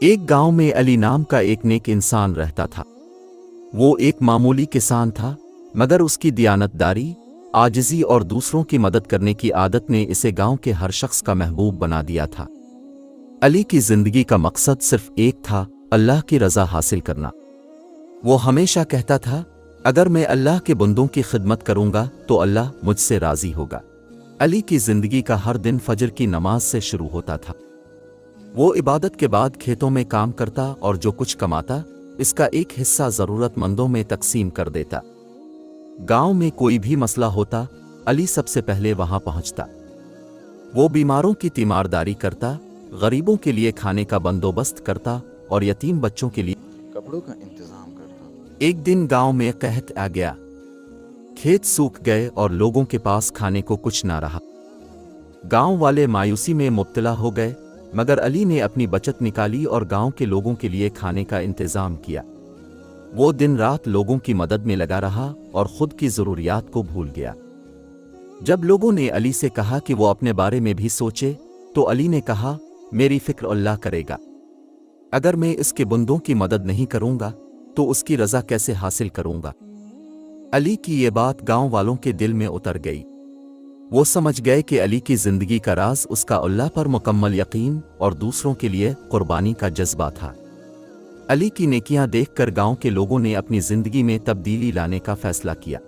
ایک گاؤں میں علی نام کا ایک نیک انسان رہتا تھا۔ وہ ایک معمولی کسان تھا، مگر اس کی دیانتداری، عاجزی اور دوسروں کی مدد کرنے کی عادت نے اسے گاؤں کے ہر شخص کا محبوب بنا دیا تھا۔ علی کی زندگی کا مقصد صرف ایک تھا، اللہ کی رضا حاصل کرنا۔ وہ ہمیشہ کہتا تھا، اگر میں اللہ کے بندوں کی خدمت کروں گا تو اللہ مجھ سے راضی ہوگا۔ علی کی زندگی کا ہر دن فجر کی نماز سے شروع ہوتا تھا۔ وہ عبادت کے بعد کھیتوں میں کام کرتا اور جو کچھ کماتا اس کا ایک حصہ ضرورت مندوں میں تقسیم کر دیتا۔ گاؤں میں کوئی بھی مسئلہ ہوتا، علی سب سے پہلے وہاں پہنچتا۔ وہ بیماروں کی تیمارداری کرتا، غریبوں کے لیے کھانے کا بندوبست کرتا اور یتیم بچوں کے لیے کپڑوں کا انتظام کرتا۔ ایک دن گاؤں میں قحط آ گیا۔ کھیت سوکھ گئے اور لوگوں کے پاس کھانے کو کچھ نہ رہا۔ گاؤں والے مایوسی میں مبتلا ہو گئے، مگر علی نے اپنی بچت نکالی اور گاؤں کے لوگوں کے لیے کھانے کا انتظام کیا۔ وہ دن رات لوگوں کی مدد میں لگا رہا اور خود کی ضروریات کو بھول گیا۔ جب لوگوں نے علی سے کہا کہ وہ اپنے بارے میں بھی سوچے، تو علی نے کہا، میری فکر اللہ کرے گا۔ اگر میں اس کے بندوں کی مدد نہیں کروں گا تو اس کی رضا کیسے حاصل کروں گا؟ علی کی یہ بات گاؤں والوں کے دل میں اتر گئی۔ وہ سمجھ گئے کہ علی کی زندگی کا راز اس کا اللہ پر مکمل یقین اور دوسروں کے لیے قربانی کا جذبہ تھا۔ علی کی نیکیاں دیکھ کر گاؤں کے لوگوں نے اپنی زندگی میں تبدیلی لانے کا فیصلہ کیا۔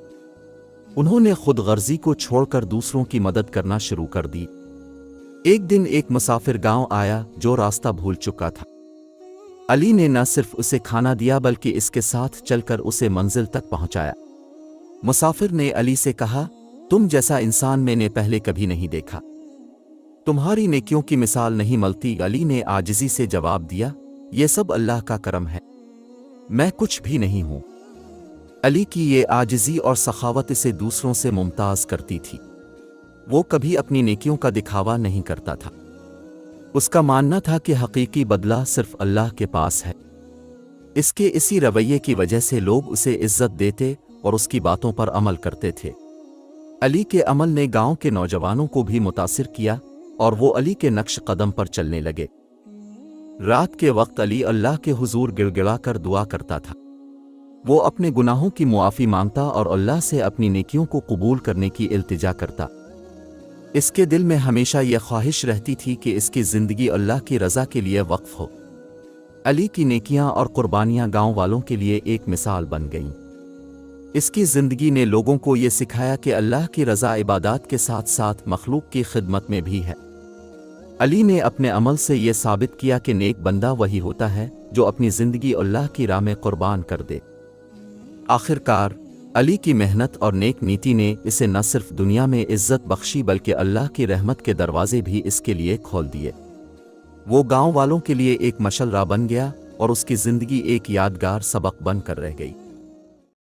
انہوں نے خود غرضی کو چھوڑ کر دوسروں کی مدد کرنا شروع کر دی۔ ایک دن ایک مسافر گاؤں آیا جو راستہ بھول چکا تھا۔ علی نے نہ صرف اسے کھانا دیا بلکہ اس کے ساتھ چل کر اسے منزل تک پہنچایا۔ مسافر نے علی سے کہا، تم جیسا انسان میں نے پہلے کبھی نہیں دیکھا۔ تمہاری نیکیوں کی مثال نہیں ملتی۔ علی نے عاجزی سے جواب دیا، یہ سب اللہ کا کرم ہے، میں کچھ بھی نہیں ہوں۔ علی کی یہ عاجزی اور سخاوت اسے دوسروں سے ممتاز کرتی تھی۔ وہ کبھی اپنی نیکیوں کا دکھاوا نہیں کرتا تھا۔ اس کا ماننا تھا کہ حقیقی بدلہ صرف اللہ کے پاس ہے۔ اس کے اسی رویے کی وجہ سے لوگ اسے عزت دیتے اور اس کی باتوں پر عمل کرتے تھے۔ علی کے عمل نے گاؤں کے نوجوانوں کو بھی متاثر کیا اور وہ علی کے نقش قدم پر چلنے لگے۔ رات کے وقت علی اللہ کے حضور گڑ گڑا کر دعا کرتا تھا۔ وہ اپنے گناہوں کی معافی مانگتا اور اللہ سے اپنی نیکیوں کو قبول کرنے کی التجا کرتا۔ اس کے دل میں ہمیشہ یہ خواہش رہتی تھی کہ اس کی زندگی اللہ کی رضا کے لیے وقف ہو۔ علی کی نیکیاں اور قربانیاں گاؤں والوں کے لیے ایک مثال بن گئیں۔ اس کی زندگی نے لوگوں کو یہ سکھایا کہ اللہ کی رضا عبادات کے ساتھ ساتھ مخلوق کی خدمت میں بھی ہے۔ علی نے اپنے عمل سے یہ ثابت کیا کہ نیک بندہ وہی ہوتا ہے جو اپنی زندگی اللہ کی راہ میں قربان کر دے۔ آخرکار، علی کی محنت اور نیک نیتی نے اسے نہ صرف دنیا میں عزت بخشی بلکہ اللہ کی رحمت کے دروازے بھی اس کے لیے کھول دیے۔ وہ گاؤں والوں کے لیے ایک مشعل راہ بن گیا اور اس کی زندگی ایک یادگار سبق بن کر رہ گئی۔